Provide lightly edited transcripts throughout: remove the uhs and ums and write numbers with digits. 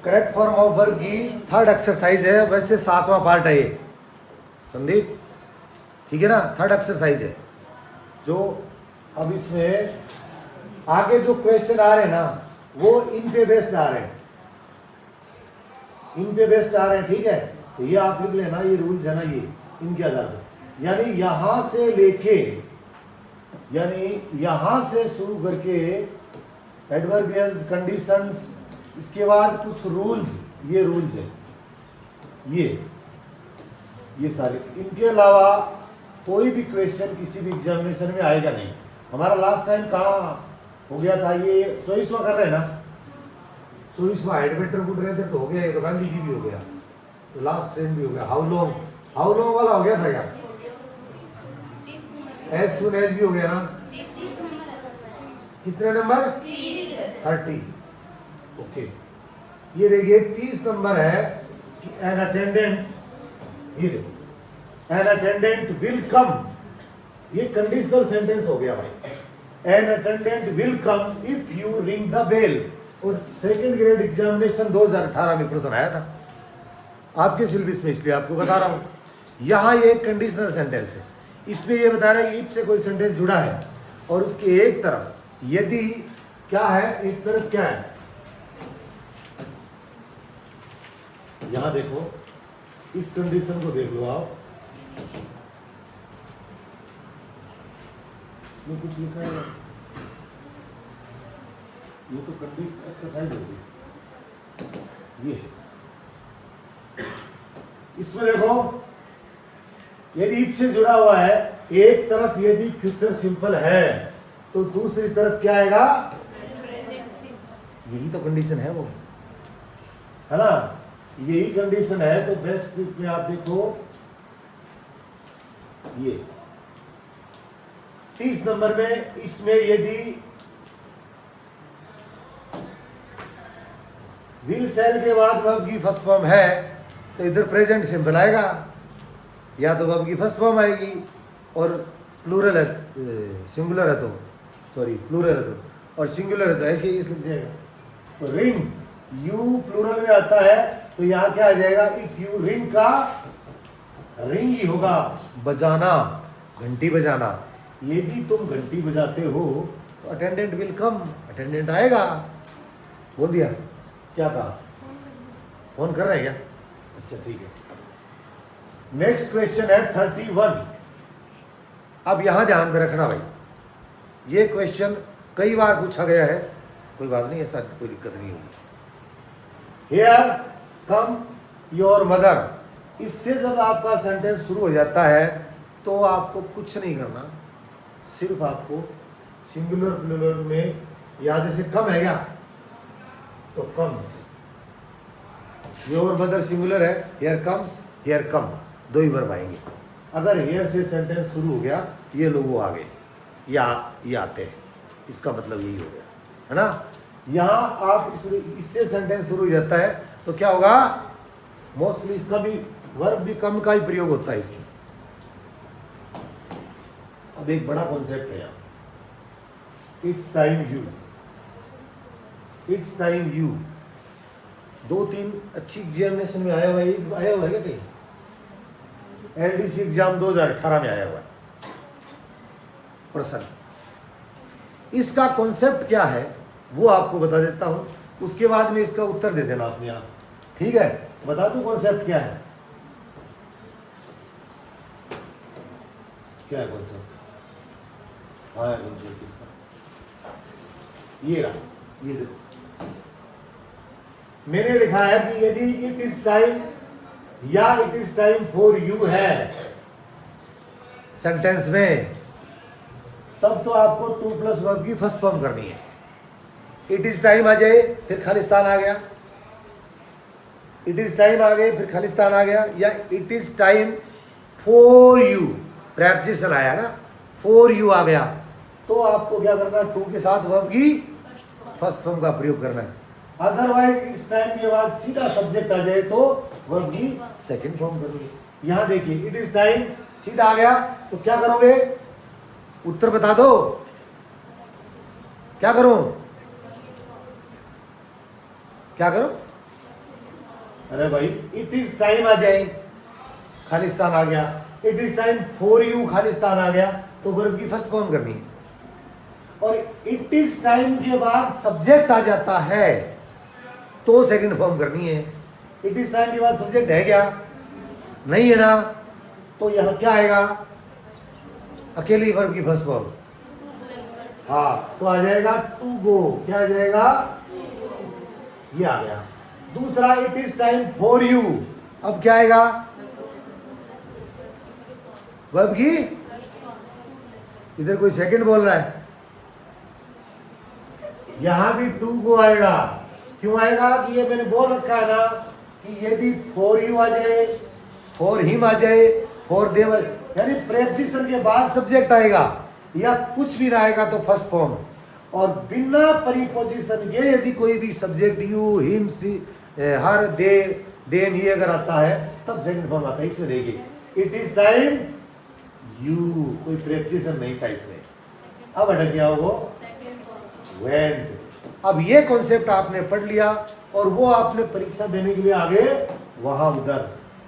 Correct form of verb की third exercise है, वैसे 7वां पार्ट है ये संदीप, ठीक है ना। थर्ड एक्सरसाइज है जो अब इसमें आगे जो क्वेश्चन आ रहे हैं ना वो इन पे बेस्ड आ रहे हैं, इन पे बेस्ड आ रहे हैं, ठीक है। तो ये आप लिख लेना, ये रूल्स है ना, ये इनके आधार पर, यानी यहां से लेके, यानी यहां से शुरू करके एडवर्बियल्स, कंडीशंस, इसके बाद कुछ रूल्स, ये रूल्स है, ये सारे, इनके अलावा कोई भी क्वेश्चन किसी भी एग्जामिनेशन में आएगा नहीं। हमारा लास्ट टाइम कहाँ हो गया था, ये 24वां कर रहे हैं ना, 24वां एडवेंटर गुड रहे थे तो हो गया, ये तो गांधी जी भी हो गया, तो लास्ट ट्रेन भी हो गया। हाउ लॉन्ग वाला हो गया था क्या, एज सुन एज भी हो गया ना। कितने नंबर, 30, ओके। ये देखिए 30 नंबर है कि एन अटेंडेंट, ये देखो, एन अटेंडेंट विल कम, ये कंडीशनल सेंटेंस हो गया भाई। An attendant will come if you ring the bell, और सेकंड ग्रेड एग्जामिनेशन 2018 में प्रश्न आया था आपके सिलेबस में, इसलिए आपको बता रहा हूं। यहां ये कंडीशनल सेंटेंस है, इसमें ये बता रहा है कि इफ से कोई सेंटेंस जुड़ा है और उसके एक तरफ यदि क्या है, एक तरफ क्या है, यहां देखो, इस कंडीशन को देख लो आप, इसमें कुछ लिखा है, ये तो कंडीशन एक्सरसाइज होगी, ये है। इसमें देखो यदि इफ से जुड़ा हुआ है, एक तरफ यदि फ्यूचर सिंपल है तो दूसरी तरफ क्या आएगा, यही तो कंडीशन है वो, है ना, यही कंडीशन है। तो बेस्ट स्क्रिप्ट में आप देखो, ये 30 नंबर में, इसमें यदि विल सेल के बाद वर्ब की फर्स्ट फॉर्म है तो इधर प्रेजेंट सिंपल आएगा, या तो वर्ब की फर्स्ट फॉर्म आएगी, और प्लूरल है, सिंगुलर है तो, सॉरी प्लूरल है तो, और सिंगुलर है तो ऐसे ही लिख जाएगा। तो रिंग यू प्लूरल में आता है तो यहाँ क्या आ जाएगा, इफ यू रिंग का रिंग ही होगा, बजाना, घंटी बजाना। यदि तुम घंटी बजाते हो तो अटेंडेंट विल कम, अटेंडेंट आएगा। बोल दिया, क्या कहा, फोन कर रहे हैं क्या, अच्छा ठीक है। नेक्स्ट क्वेश्चन है 31। अब यहां ध्यान में रखना भाई, ये क्वेश्चन कई बार पूछा गया है, कोई बात नहीं, ऐसा कोई दिक्कत नहीं होगी। हियर कम योर मदर, इससे जब आपका सेंटेंस शुरू हो जाता है तो आपको कुछ नहीं करना, सिर्फ आपको सिंगुलर प्लूरल में, या जैसे कम है क्या तो कम्स, योर मदर सिंगुलर है, हियर कम्स, हियर कम, दो ही वर्ब आएंगे। अगर हियर से सेंटेंस शुरू हो गया, ये लोग वो आ गए, या ये आते हैं, इसका मतलब यही हो गया, है ना। यहां आप इससे सेंटेंस शुरू हो जाता है तो क्या होगा, मोस्टली इसका भी वर्ब भी कम का ही प्रयोग होता है इसमें। अब एक बड़ा कॉन्सेप्ट है यहाँ, it's time you, it's time you, 2-3 अच्छी एग्जामिनेशन में आया हुआ है क्या कहीं, एलडीसी एग्जाम 2018 में आया हुआ है प्रश्न। इसका कॉन्सेप्ट क्या है वो आपको बता देता हूं, उसके बाद में इसका उत्तर दे देना अपने आप, ठीक है। बता दूं कॉन्सेप्ट क्या है, क्या है कॉन्सेप्ट, हाँ कॉन्सेप्ट इसका ये रहा, ये देखो मैंने लिखा है कि यदि इट इज टाइम या it is time for you है सेंटेंस में, तब तो आपको 2+ वर्ब की फर्स्ट फॉर्म करनी है। इट इज टाइम आ जाए फिर खालिस्तान आ गया, इट इज टाइम आ गए फिर खालिस्तान आ गया, या it is time for you, preposition आया ना, फॉर यू आ गया, तो आपको क्या करना है, 2 के साथ वर्ब की फर्स्ट फॉर्म का प्रयोग करना है। अदरवाइज इस टाइम के बाद सीधा सब्जेक्ट आ जाए तो वर्ब की सेकंड फॉर्म करोगे। यहां देखिए इट इज टाइम सीधा आ गया तो क्या करोगे, उत्तर बता दो, क्या करो, क्या करो, अरे भाई इट इज टाइम आ जाए, खालिस्तान आ गया, it is time for you, Khalistan आ गया, तो वर्ब की फर्स्ट फॉर्म करनी है। और इट इज टाइम के बाद सब्जेक्ट आ जाता है तो सेकंड फॉर्म करनी है। इट इज टाइम के बाद सब्जेक्ट है क्या? नहीं है ना, तो यहां क्या आएगा? अकेली वर्ब की फर्स्ट फॉर्म। हाँ, तो आ जाएगा टू गो। क्या आ जाएगा? ये आ गया। दूसरा, it is time for you, अब क्या आएगा? वर्ब की, इधर कोई सेकंड बोल रहा है, यहां भी टू गो आएगा। क्यों आएगा? कि ये मैंने बोल रखा है ना कि यदि फॉर यू आ जाए, फॉर हिम आ जाए, फॉर देम, यानी प्रेपोजिशन के बाद सब्जेक्ट आएगा या कुछ भी ना आएगा तो फर्स्ट फॉर्म। और बिना प्रीपोजिशन के यदि कोई भी subject you, him, she, her, they, them, ही अगर आता है तब सेकंड फॉर्म आता है। इसमें देखिए इट इज टाइम यू, कोई प्रेपोजिशन नहीं था इसमें। अब हट गया वो वेंट। अब ये कॉन्सेप्ट आपने पढ़ लिया और वो आपने परीक्षा देने के लिए आगे वहां उधर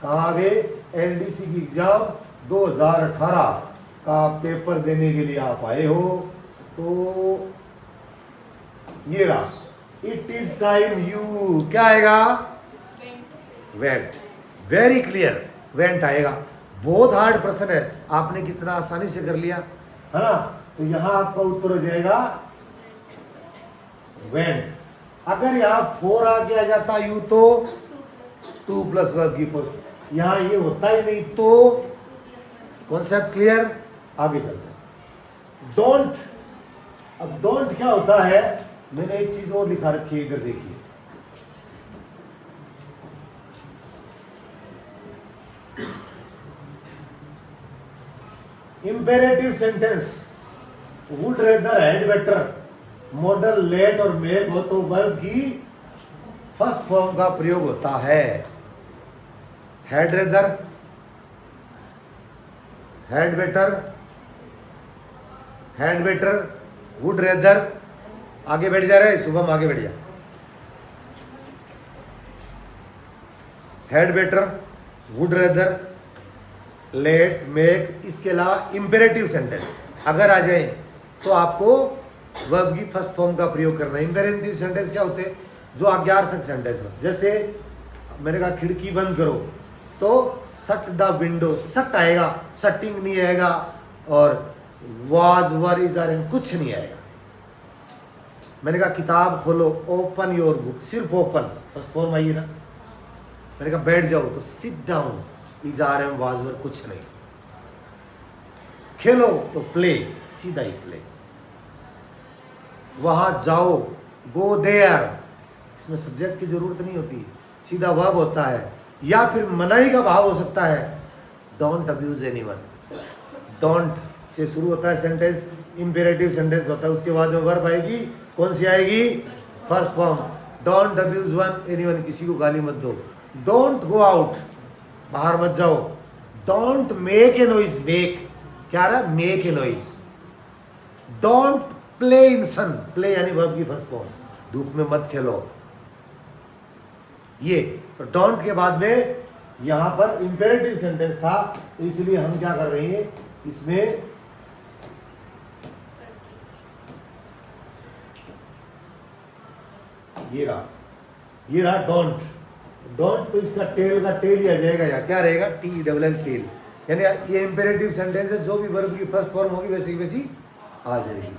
कहाँ आगे एलडीसी की एग्जाम 2018 का पेपर देने के लिए आप आए हो। तो ये रहा, इट इज टाइम यू, क्या आएगा? वेंट। वेरी क्लियर, वेंट आएगा। बहुत हार्ड प्रश्न है, आपने कितना आसानी से कर लिया है ना। तो यहां आपका उत्तर हो जाएगा वेंट। अगर यहां फोर आगे आ जाता यू तो टू प्लस वर्ब की फोर, यहां ये होता ही नहीं। तो कॉन्सेप्ट क्लियर, आगे चलते हैं। डोंट, अब डोंट क्या होता है, मैंने एक चीज और लिखा रखी है, इधर देखिए। Imperative sentence, would rather, had better, modal, let और मेक हो तो वर्ब की फर्स्ट फॉर्म का प्रयोग होता है। Had rather, had better, had better, would rather, आगे बैठ जा रहे, शुभम आगे बैठ जा। Had better, would rather, let, make, इसके अलावा इंपेरेटिव सेंटेंस अगर आ जाए तो आपको वर्ब की फर्स्ट फॉर्म का प्रयोग करना है। इंपेरेटिव सेंटेंस क्या होते हैं? जो आज्ञार्थक सेंटेंस हो, जैसे मैंने कहा खिड़की बंद करो तो शट द विंडो, शट आएगा, शटिंग नहीं आएगा, और वाज, वर, इज, आर, कुछ नहीं आएगा। मैंने कहा किताब खोलो, ओपन योर बुक, सिर्फ ओपन, फर्स्ट फॉर्म आई ना। मैंने कहा बैठ जाओ तो sit down, is, are, am, was, were, कुछ नहीं। खेलो तो प्ले, सीधा ही प्ले। वहां जाओ, गो देयर, इसमें सब्जेक्ट की जरूरत नहीं होती, सीधा वर्ब होता है। या फिर मनाही का भाव हो सकता है, don't abuse anyone. Don't say शुरू होता है सेंटेंस, इंपेरेटिव सेंटेंस होता है, उसके बाद में वर्ब आएगी, कौन सी आएगी? First form. Don't abuse one anyone, किसी को गाली मत दो। डोंट गो आउट, बाहर मत जाओ। Don't make a noise, make क्या रहा? Make a noise. Don't play in sun, play यानी वर्ब की फर्स्ट फॉर्म, धूप में मत खेलो। ये तो डोंट के बाद में यहां पर इंपेरेटिव सेंटेंस था, तो इसलिए हम क्या कर रहे हैं, इसमें ये रहा डोंट। डोंट तो इसका टेल का टेल ही आ जाएगा, या क्या रहेगा? T double L, tell. यानी ये इंपेरेटिव सेंटेंस है, जो भी वर्ब की फर्स्ट फॉर्म होगी वैसी वैसी आ जाएगी।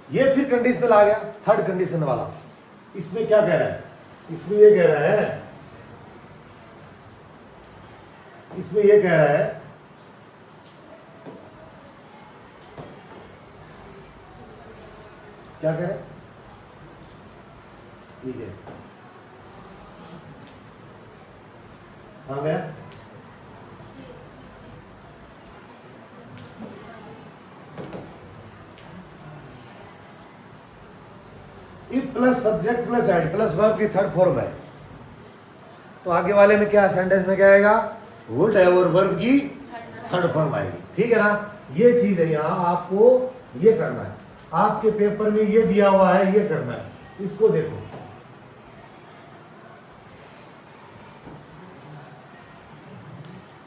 ये फिर कंडीशनल आ गया, थर्ड कंडीशन वाला। इसमें क्या कह रहा है? इसमें ये कह रहा है, इसमें ये कह रहा है क्या कह रहा है? ठीक है, आ गया। If plus subject plus head plus verb की थर्ड फॉर्म है, तो आगे वाले में क्या सेंटेंस में क्या आएगा? वुड है और वर्ब की थर्ड फॉर्म आएगी। ठीक है ना? ये चीज है, यहां आपको ये करना है। आपके पेपर में ये दिया हुआ है, ये करना है। इसको देखो,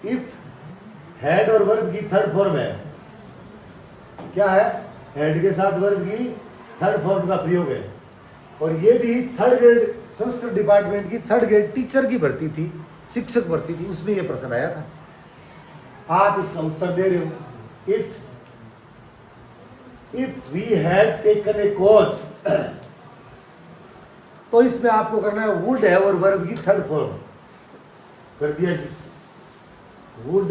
इफ हैड और वर्ब की थर्ड फॉर्म है, क्या है, हैड के साथ वर्ब की थर्ड फॉर्म का प्रयोग है, और ये भी थर्ड ग्रेड संस्कृत डिपार्टमेंट की थर्ड ग्रेड टीचर की भर्ती थी, शिक्षक भर्ती थी, उसमें ये प्रश्न आया था। आप इसका उत्तर दे रहे हो। If we had taken a coach, तो इसमें आपको करना है वुड है और वर्ब की थर्ड फॉर्म कर दिया जी, वुड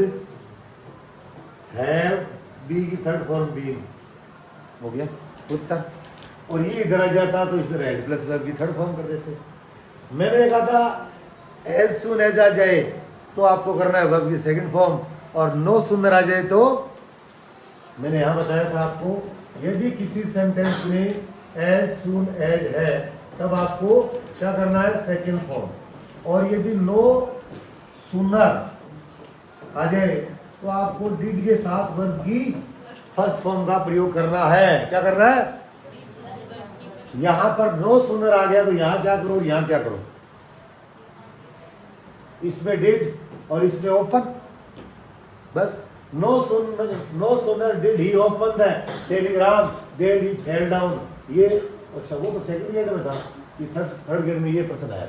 हैव बी की थर्ड फॉर्म बीन हो गया उत्तर। और ये इधर आ जाता तो इसमें हैड प्लस वर्ब की थर्ड फॉर्म कर देते। मैंने कहा था एज सुन एज आ जाए तो आपको करना है वर्ब की सेकंड फॉर्म, और नो सुनर आ जाए तो मैंने यहां बताया था आपको, यदि किसी सेंटेंस में एज सुन एज है तब आपको क्या करना है, सेकंड फॉर्म, और यदि नो सुनर आ जाए तो आपको डिड के साथ वर्ब की फर्स्ट फॉर्म का प्रयोग करना है। क्या करना है, यहां पर नो सुनर आ गया तो यहां क्या करो, यहां क्या करो, इसमें डिड और इसमें ओपन, बस no sooner did he open the telegram there he fell down. ये अच्छा वो तो सेकंड ग्रेड में था, ये थर्ड ग्रेड में ये प्रश्न आया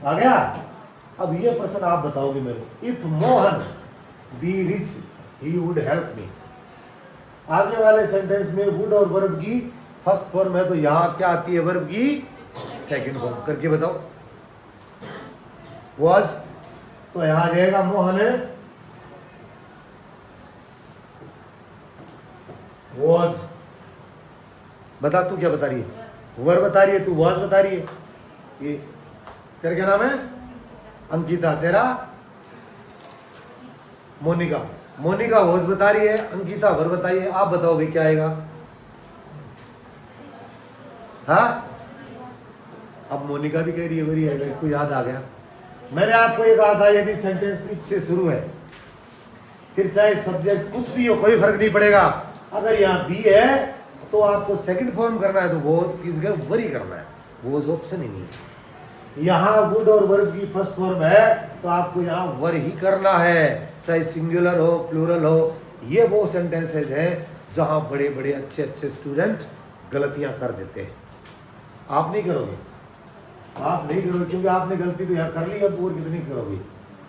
आ गया। अब ये प्रश्न आप बताओगे मेरे, if Mohan be rich he would help me, आगे वाले सेंटेंस में वुड और वर्ब की फर्स्ट फॉर्म है तो यहां क्या आती है, वर्ब की सेकंड फॉर्म, करके बताओ। वॉज तो यहां आ जाएगा मोहन है वॉज, बता तू क्या बता रही है, वर्ब बता रही है, तू वॉज बता रही है। ये तेरा क्या नाम है, अंकिता, तेरा मोनिका, मोनिका वॉज बता रही है, अंकिता वर्ब बताइए। आप बताओ भाई क्या आएगा, हाँ अब मोनिका भी कह रही है वही आएगा, इसको याद आ गया। मैंने आपको ये कहा था यदि सेंटेंस इफ से शुरू है, फिर चाहे सब्जेक्ट कुछ भी हो कोई फर्क नहीं पड़ेगा, अगर यहाँ बी है तो आपको सेकंड फॉर्म करना है तो वो किस जगह वरी करना है, वो ऑप्शन ही नहीं है। यहाँ वुड और वर्ब की फर्स्ट फॉर्म है तो आपको यहाँ वर ही करना है, चाहे सिंगुलर हो प्लूरल हो। ये वो सेंटेंसेज हैं जहाँ बड़े बड़े अच्छे अच्छे स्टूडेंट गलतियाँ कर देते हैं। आप नहीं करोगे, आप नहीं करोगे क्योंकि आपने गलती तो यहाँ कर ली, अब और कितनी करोगे।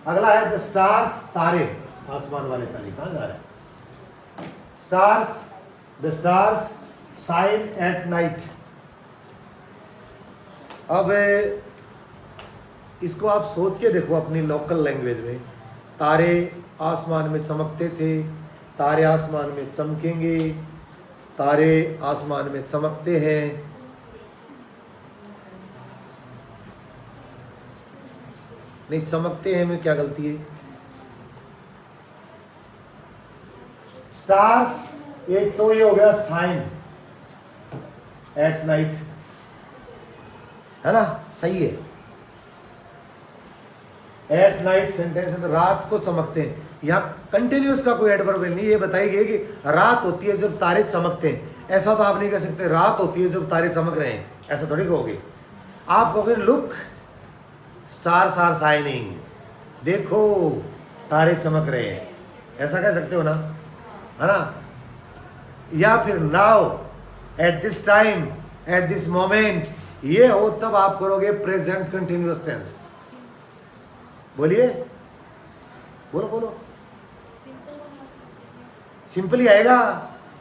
अगला है द स्टार्स, तारे, आसमान वाले तारे, कहाँ जा रहे हैं, stars, the stars shine at night. अब इसको आप सोच के देखो अपनी लोकल लैंग्वेज में, तारे आसमान में चमकते थे, तारे आसमान में चमकेंगे, तारे आसमान में चमकते हैं। नहीं चमकते हैं में क्या गलती है, स्टार्स एक तो ये हो गया साइन एट नाइट, है ना, सही है। एट नाइट सेंटेंस है तो रात को चमकते हैं। यहाँ कंटिन्यूस का कोई एडवर्ब नहीं, ये बताइए कि रात होती है जब तारे चमकते हैं, ऐसा तो आप नहीं कह सकते रात होती है जब तारे चमक रहे हैं, ऐसा थोड़ी कहोगे। आप कहोगे लुक स्टार्स आर शाइनिंग, देखो तारे चमक रहे हैं, ऐसा कह सकते हो ना, है ना। या फिर now, eight this time, at this moment, ये हो तब आप करोगे प्रेजेंट कंटिन्यूअस टेंस। बोलिए, बोलो बोलो, सिंपल ही आएगा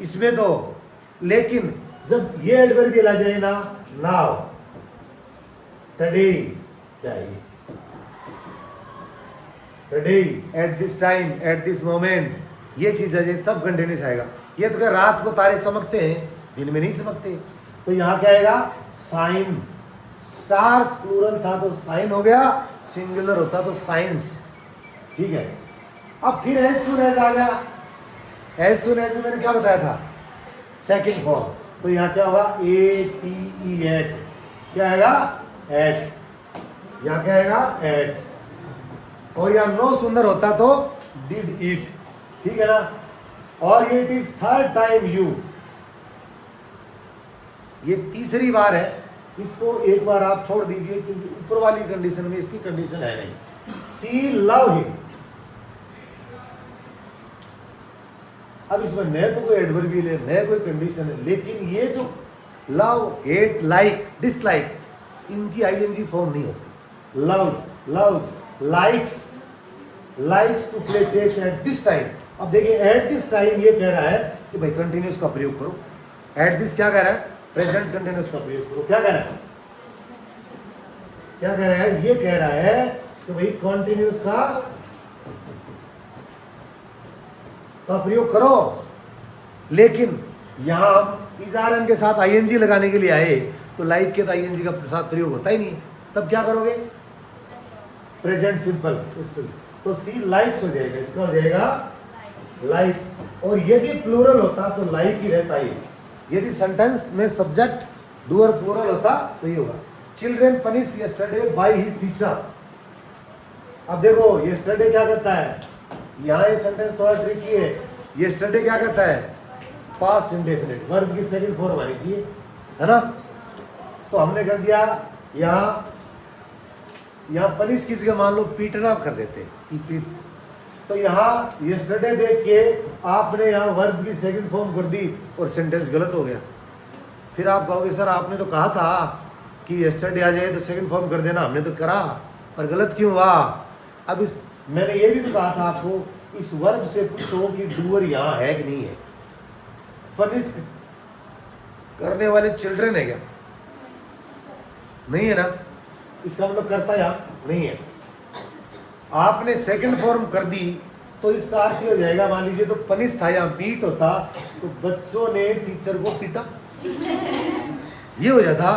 इसमें तो। लेकिन जब ये एडवर्ब आ जाए ना, नाउ, टुडे, क्या है today, eight this time, at this moment, ये चीज आ जाए तब कंटिन्यूस आएगा। ये तो क्या रात को तारे चमकते हैं, दिन में नहीं चमकते, तो यहाँ क्या आएगा, साइन। स्टार्स प्लूरल था तो साइन हो गया, सिंगुलर होता तो साइंस, ठीक है। अब फिर एज सुन एज आ गया, एज सुन एज में मैंने क्या बताया था, सेकंड फॉर्म, तो यहाँ क्या होगा, ए टी ई एट, क्या आएगा, एट, यहाँ क्या आएगा, एट। और यहाँ नो सुंदर होता तो डिड ईट, ठीक है ना। और ये it is third time you, ये तीसरी बार है, इसको एक बार आप छोड़ दीजिए क्योंकि ऊपर वाली कंडीशन में इसकी कंडीशन है नहीं। सी लव हिम, अब इसमें न तो कोई एडवर्बियल है न कोई कंडीशन है, लेकिन ये जो लव, हेट, लाइक, डिसलाइक, इनकी आईएनजी फॉर्म नहीं होती। Loves, loves, likes, likes to play chess at this time. अब देखिए एट दिस टाइम ये कह रहा है कि भाई कंटिन्यूस का प्रयोग करो। एट दिस क्या कह रहा है? प्रेजेंट कंटिन्यूस का प्रयोग करो। क्या कह रहा है? क्या कह रहा है? ये कह रहा है कि भाई कंटिन्यूस का प्रयोग करो। लेकिन यहां हम इजारन के साथ आईएनजी लगाने के लिए आए, तो लाइक के तो आईएनजी का साथ प्रयोग होता ही नहीं। तब क्या करोगे? प्रेजेंट सिंपल, तो सी लाइक्स हो जाएगा, इसका हो जाएगा लाइक्स। और यदि प्लूरल होता तो लाइक ही रहता ही। यदि सेंटेंस में सब्जेक्ट डूअर प्लूरल होता तो ये होगा, children punish yesterday by his teacher. अब देखो यस्टरडे क्या कहता है, यहाँ ये सेंटेंस थोड़ा ट्रिकी है। यस्टरडे क्या कहता है? पास्ट इंडेफिनिट, वर्ब की सेकंड फॉर्म आनी चाहिए, है ना। तो हमने कर दिया यहाँ पनिश की जगह मान लो पीटना कर देते कि पीट। तो यहाँ यस्टरडे देख के आपने यहाँ वर्ब की सेकंड फॉर्म कर दी और सेंटेंस गलत हो गया। फिर आप कहोगे सर आपने तो कहा था कि यस्टरडे आ जाए तो सेकंड फॉर्म कर देना, हमने तो करा, पर गलत क्यों हुआ? अब इस मैंने ये भी तो कहा था आपको, इस वर्ब से पूछो कि डूअर यहाँ है कि नहीं है। पनिश करने वाले चिल्ड्रन है क्या? नहीं है ना, इसका मतलब करता यहाँ नहीं है। आपने सेकंड फॉर्म कर दी तो इसका अर्थ हो जाएगा, मान लीजिए तो पनिश था यहाँ बीट होता तो बच्चों ने टीचर को पीटा, ये हो जाता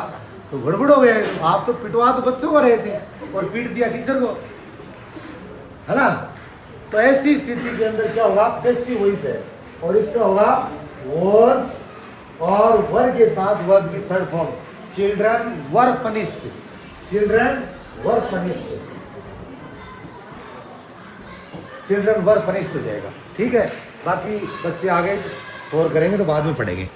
तो गड़बड़ हो गया। आप तो पिटवा तो बच्चों को रहे थे और पीट दिया टीचर को, है ना। तो ऐसी स्थिति के अंदर क्या होगा? पैसिव वॉइस है और इसका होगा वॉज और वर के साथ वर्ब की third form, children were punished, children were punished, children were punished हो जाएगा। ठीक है, बाकी बच्चे आगे शोर करेंगे तो बाद में पढ़ेंगे।